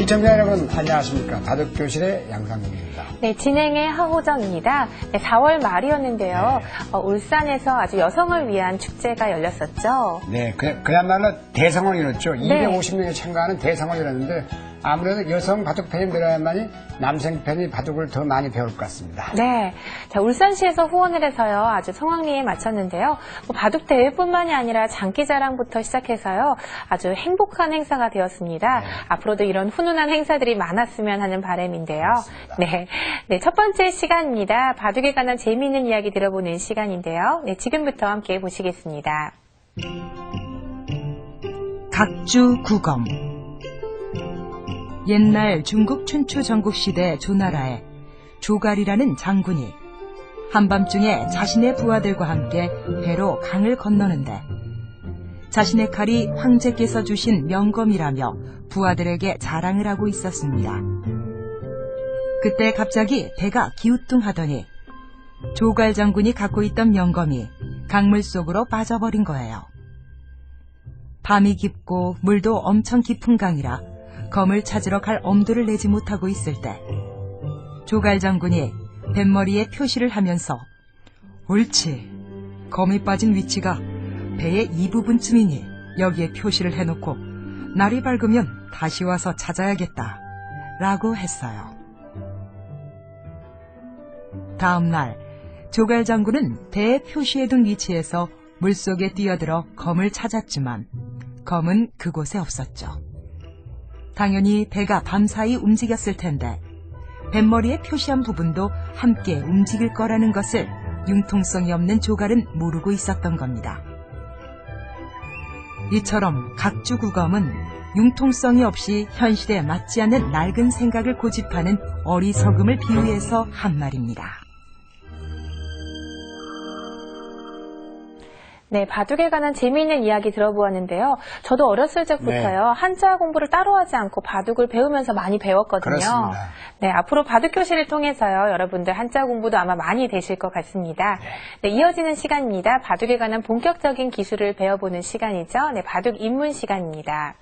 시청자 여러분 안녕하십니까. 바둑교실의 양상국입니다. 네, 진행의 하호정입니다. 네, 4월 말이었는데요. 울산에서 아주 여성을 위한 축제가 열렸었죠. 네, 그야말로 대성을 이뤘죠. 네. 250명이 참가하는 대성을 이뤘는데 아무래도 여성 바둑 팬이 늘어야만이 남성 팬이 바둑을 더 많이 배울 것 같습니다. 네, 자, 울산시에서 후원을 해서요. 아주 성황리에 마쳤는데요. 바둑 대회뿐만이 아니라 장기자랑부터 시작해서요. 아주 행복한 행사가 되었습니다. 네. 앞으로도 이런 훈훈한 행사들이 많았으면 하는 바람인데요. 네, 첫 번째 시간입니다. 바둑에 관한 재미있는 이야기 들어보는 시간인데요. 네, 지금부터 함께 보시겠습니다. 각주 구검. 옛날 중국 춘추 전국시대 조나라에 조갈이라는 장군이 한밤중에 자신의 부하들과 함께 배로 강을 건너는데 자신의 칼이 황제께서 주신 명검이라며 부하들에게 자랑을 하고 있었습니다. 그때 갑자기 배가 기우뚱하더니 조갈 장군이 갖고 있던 명검이 강물 속으로 빠져버린 거예요. 밤이 깊고 물도 엄청 깊은 강이라 검을 찾으러 갈 엄두를 내지 못하고 있을 때 조갈 장군이 뱃머리에 표시를 하면서 옳지, 검이 빠진 위치가 배의 이 부분쯤이니 여기에 표시를 해놓고 날이 밝으면 다시 와서 찾아야겠다 라고 했어요. 다음 날 조갈 장군은 배에 표시해둔 위치에서 물속에 뛰어들어 검을 찾았지만 검은 그곳에 없었죠. 당연히 배가 밤사이 움직였을 텐데 뱃머리에 표시한 부분도 함께 움직일 거라는 것을 융통성이 없는 조갈은 모르고 있었던 겁니다. 이처럼 각주구검은 융통성이 없이 현실에 맞지 않는 낡은 생각을 고집하는 어리석음을 비유해서 한 말입니다. 네, 바둑에 관한 재미있는 이야기 들어보았는데요. 저도 어렸을 적부터요. 한자 공부를 따로 하지 않고 바둑을 배우면서 많이 배웠거든요. 그렇습니다. 네, 앞으로 바둑 교실을 통해서요. 여러분들 한자 공부도 아마 많이 되실 것 같습니다. 네, 이어지는 시간입니다. 바둑에 관한 본격적인 기술을 배워보는 시간이죠. 네, 바둑 입문 시간입니다.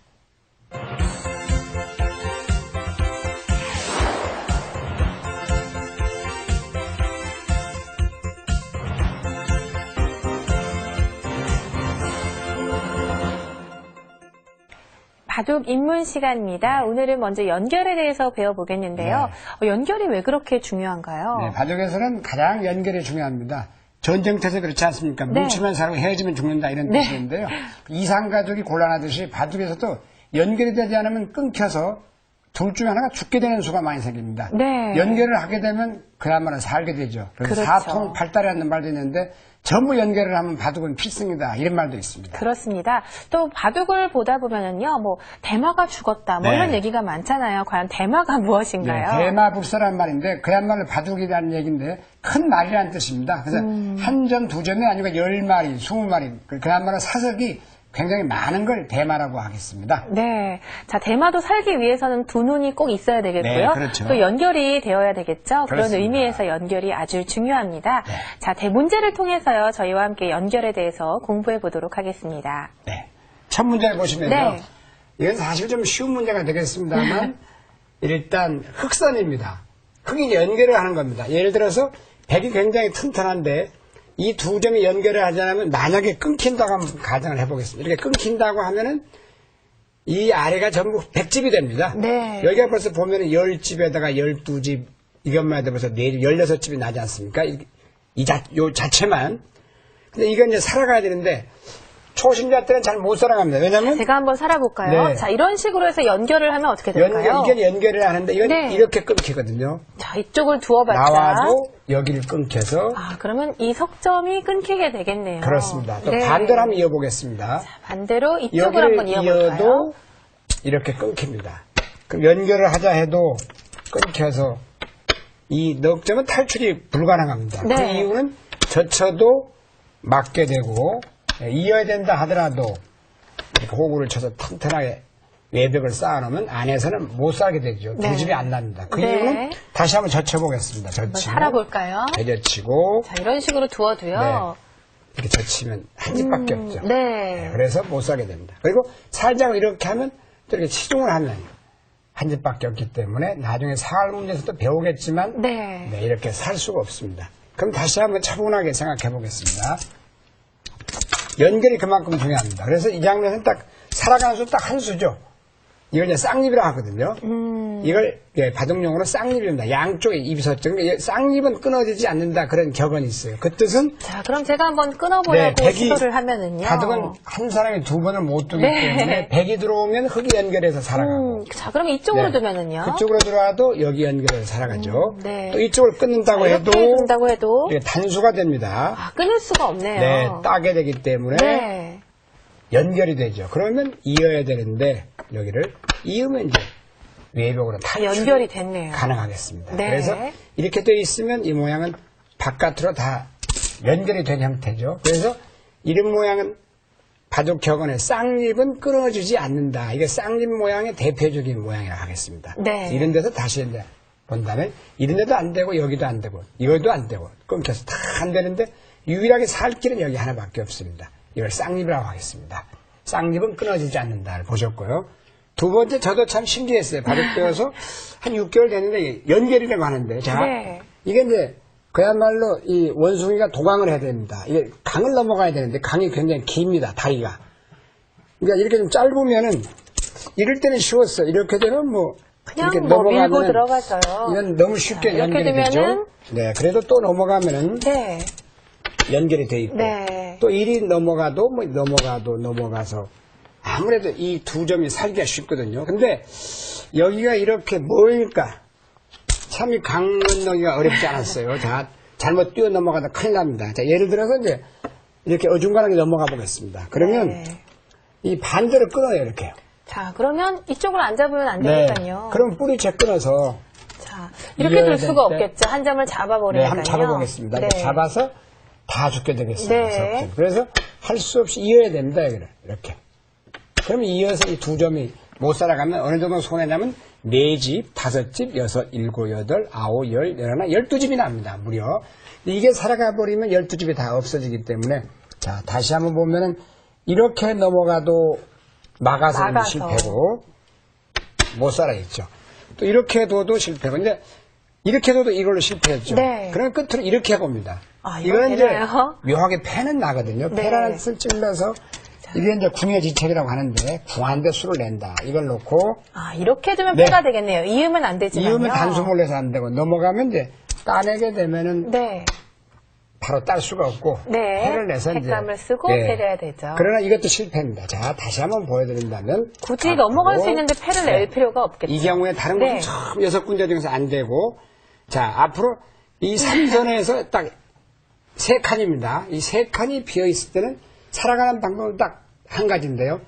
바둑 입문 시간입니다. 오늘은 먼저 연결에 대해서 배워보겠는데요. 연결이 왜 그렇게 중요한가요? 네, 바둑에서는 가장 연결이 중요합니다. 전쟁터에서 그렇지 않습니까? 뭉치면 살고 헤어지면 죽는다 이런 뜻인데요. 이상가족이 곤란하듯이 바둑에서도 연결이 되지 않으면 끊겨서 둘 중에 하나가 죽게 되는 수가 많이 생깁니다. 네. 연결을 하게 되면 그야말로 살게 되죠. 그래서 그렇죠. 사통팔달이라는 말도 있는데 전부 연결을 하면 바둑은 필승이다 이런 말도 있습니다. 그렇습니다. 또 바둑을 보다 보면은요, 대마가 죽었다, 이런 얘기가 많잖아요. 과연 대마가 무엇인가요? 네, 대마불사라는 말인데 그야말로 바둑이라는 얘기인데 큰 말이라는 뜻입니다. 그래서 한 점, 두 점이 아니고 10마리, 20마리 그야말로 사석이 굉장히 많은 걸 대마라고 하겠습니다. 네. 자, 대마도 살기 위해서는 두 눈이 꼭 있어야 되겠고요. 네, 그렇죠. 또 연결이 되어야 되겠죠. 그런 그렇습니다. 의미에서 연결이 아주 중요합니다. 네. 자, 대문제를 통해서요. 저희와 함께 연결에 대해서 공부해 보도록 하겠습니다. 네. 첫 문제를 보시면요. 네. 이건 사실 좀 쉬운 문제가 되겠습니다만 일단 흑선입니다. 흑이 연결을 하는 겁니다. 예를 들어서 백이 굉장히 튼튼한데 이 두 점이 연결을 하지 않으면 만약에 끊긴다고 한번 가정을 해보겠습니다. 이렇게 끊긴다고 하면은 이 아래가 전부 100집이 됩니다. 네. 여기가 벌써 보면은 10집에다가 12집 이것만 해도 벌써 16집이 나지 않습니까? 요 자체만. 근데 이건 이제 살아가야 되는데 초심자 때는 잘 못 살아갑니다. 왜냐면 제가 한번 살아볼까요? 네. 자, 이런 식으로 해서 연결을 하면 어떻게 될까요? 이게 연결을 하는데 이건 네. 이렇게 끊기거든요. 자, 이쪽을 두어봤자. 나와도 여기를 끊겨서 그러면 이 석점이 끊기게 되겠네요. 그렇습니다. 또 네. 반대로 한번 이어보겠습니다. 반대로 이쪽을 여기를 한번 이어볼까요? 이어도 이렇게 끊깁니다. 그럼 연결을 하자 해도 끊겨서 이 넉점은 탈출이 불가능합니다. 네. 그 이유는 젖혀도 맞게 되고 이어야 된다 하더라도 이렇게 호구를 쳐서 튼튼하게 외벽을 쌓아놓으면 안에서는 못 살게 되죠. 네. 두 집이 안 납니다. 그 네. 이유는 다시 한번 젖혀보겠습니다. 한번 젖히고 살아볼까요? 내려치고 자, 이런 식으로 두어도요. 네. 이렇게 젖히면 한 집밖에 없죠. 네. 그래서 못 살게 됩니다. 그리고 살자고 이렇게 하면 또 이렇게 치중을 하면 한 집밖에 없기 때문에 나중에 생활 문제에서도 배우겠지만 네. 네, 이렇게 살 수가 없습니다. 그럼 다시 한번 차분하게 생각해 보겠습니다. 연결이 그만큼 중요합니다. 그래서 이 장면은 딱 살아가는 수 딱 한 수죠. 이걸 이제 쌍립이라고 하거든요. 이걸 바둑용어로 쌍립입니다. 양쪽에 입이 섰죠. 그러니까 쌍립은 끊어지지 않는다 그런 격언이 있어요. 그 뜻은 자, 그럼 제가 한번 끊어보려고 백이 시도를 하면은요. 바둑은 한 사람이 두 번을 못 두기 네. 때문에 백이 들어오면 흙이 연결해서 살아가고 자, 그럼 이쪽으로 네. 두면은요. 그쪽으로 들어와도 여기 연결해서 살아가죠. 네. 또 이쪽을 끊는다고 해도 이렇게 둔다고 해도 이게 단수가 됩니다. 아, 끊을 수가 없네요. 네, 따게 되기 때문에 네. 연결이 되죠. 그러면 이어야 되는데 여기를 이으면 이제 외벽으로 다 연결이 됐네요. 가능하겠습니다. 네. 그래서 이렇게 되어 있으면 이 모양은 바깥으로 다 연결이 된 형태죠. 그래서 이런 모양은 바둑 격언에 쌍립은 끊어지지 않는다. 이게 쌍립 모양의 대표적인 모양이라고 하겠습니다. 네. 이런 데서 다시 이제 본다면 이런 데도 안 되고 여기도 안 되고 이것도 안 되고 끊겨서 다 안 되는데 유일하게 살 길은 여기 하나밖에 없습니다. 이걸 쌍립이라고 하겠습니다. 쌍립은 끊어지지 않는다를 보셨고요. 두 번째 저도 참 신기했어요. 바둑 배워서 한 6개월 됐는데 연결이라고 하는데 자 네. 이게 이제 그야말로 이 원숭이가 도강을 해야 됩니다. 이게 강을 넘어가야 되는데 강이 굉장히 깁니다. 다리가. 그러니까 이렇게 좀 짧으면은 이럴 때는 쉬웠어요. 이렇게 되면 뭐 그냥 이렇게 뭐 밀고 넘어가면은 들어가서요. 이건 너무 쉽게 자, 이렇게 연결이 되죠. 되면은 네, 그래도 또 넘어가면은 네. 연결이 돼 있고 네. 또 일이 넘어가도 뭐 넘어가서 아무래도 이 두 점이 살기가 쉽거든요. 근데 여기가 이렇게 뭐일까? 참 이 강 건너기가 어렵지 않았어요. 자, 잘못 뛰어 넘어가다 큰일 납니다. 자, 예를 들어서 이제 이렇게 어중간하게 넘어가 보겠습니다. 그러면 네. 이 반대로 끊어요, 이렇게. 자, 그러면 이쪽으로 안 잡으면 안 네. 되니까요. 그럼 뿌리채 끊어서 자, 이렇게 이어야 둘 수가 될 때- 없겠죠. 한 점을 네, 잡아버리니까요. 한번 잡아보겠습니다. 네. 잡아서 다 죽게 되겠습니다. 네. 그래서 할 수 없이 이어야 됩니다, 여기를. 이렇게. 그러면 이어서 이 두 점이 못 살아가면 어느 정도 손에 남은 4집, 5집, 6, 7, 8, 9, 10, 11, 12집이 납니다, 무려. 이게 살아가 버리면 12집이 다 없어지기 때문에, 자, 다시 한번 보면은, 이렇게 넘어가도 막아서는 실패고, 못 살아있죠. 또 이렇게 둬도 실패고, 근데, 이렇게 둬도 이걸로 실패했죠. 네. 그럼 끝으로 이렇게 해봅니다. 아, 이건 이건 이제 되나요? 묘하게 패는 나거든요. 네. 패라는 뜻을 찔러서 이게 이제 궁여지책이라고 하는데 궁한데 수를 낸다. 이걸 놓고 아, 이렇게 두면 네. 패가 되겠네요. 이으면 안 되지만요. 이으면 단수 몰래서 안 되고 넘어가면 이제 따내게 되면은 네. 바로 딸 수가 없고 네. 패를 내서 이제 횟감을 쓰고 네. 패려야 되죠. 그러나 이것도 실패입니다. 자, 다시 한번 보여드린다면 굳이 앞으로 넘어갈 수 있는데 패를 낼 필요가 없겠죠. 이 경우에 다른 네. 곳은 처음 6군데 중에서 안 되고 자, 앞으로 이 3선에서 딱 3칸입니다. 이 3칸이 비어있을 때는 살아가는 방법은 딱 한 가지인데요.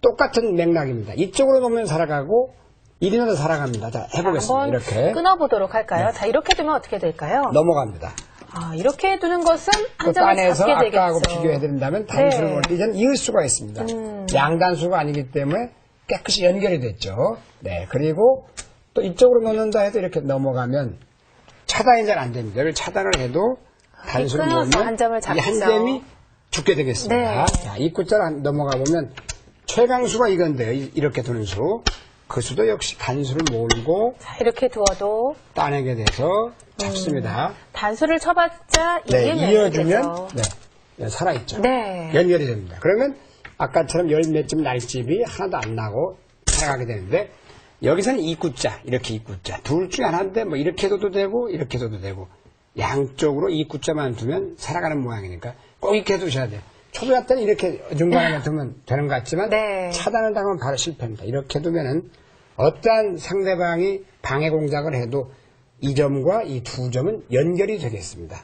똑같은 맥락입니다. 이쪽으로 놓으면 살아가고 이리나도 살아갑니다. 자, 해보겠습니다. 한번 이렇게 끊어보도록 할까요? 네. 자, 이렇게 두면 어떻게 될까요? 넘어갑니다. 아, 이렇게 두는 것은 한 또 점을 딴에서 잡게 되겠죠. 아까하고 비교해드린다면 단수를 네. 볼 때 이제는 이을 수가 있습니다. 양단수가 아니기 때문에 깨끗이 연결이 됐죠. 네, 그리고 또 이쪽으로 놓는다 해도 이렇게 넘어가면 차단이 잘 안 됩니다. 여기 차단을 해도 단수를 끊어서 놓으면 한 점을 이 한 잡죠. 점이 죽게 되겠습니다. 네. 자, 입구자로 넘어가 보면 최강수가 이건데요. 이렇게 두는 수. 그 수도 역시 단수를 몰고 자, 이렇게 두어도 따내게 돼서 잡습니다. 단수를 쳐봤자 네, 이으면 이어주면 되죠. 네, 살아있죠. 네. 연결이 됩니다. 그러면 아까처럼 열 몇 집 날집이 하나도 안 나고 살아가게 되는데 여기서는 이구자, 이렇게 이구자. 둘 중에 하나인데 뭐 이렇게 둬도 되고 이렇게 둬도 되고 양쪽으로 이구자만 두면 살아가는 모양이니까 꼭 이렇게 두셔야 돼요. 초보자 때는 이렇게 중간에 두면 되는 것 같지만 네. 차단을 당하면 바로 실패입니다. 이렇게 두면은 어떠한 상대방이 방해 공작을 해도 이 점과 이 두 점은 연결이 되겠습니다.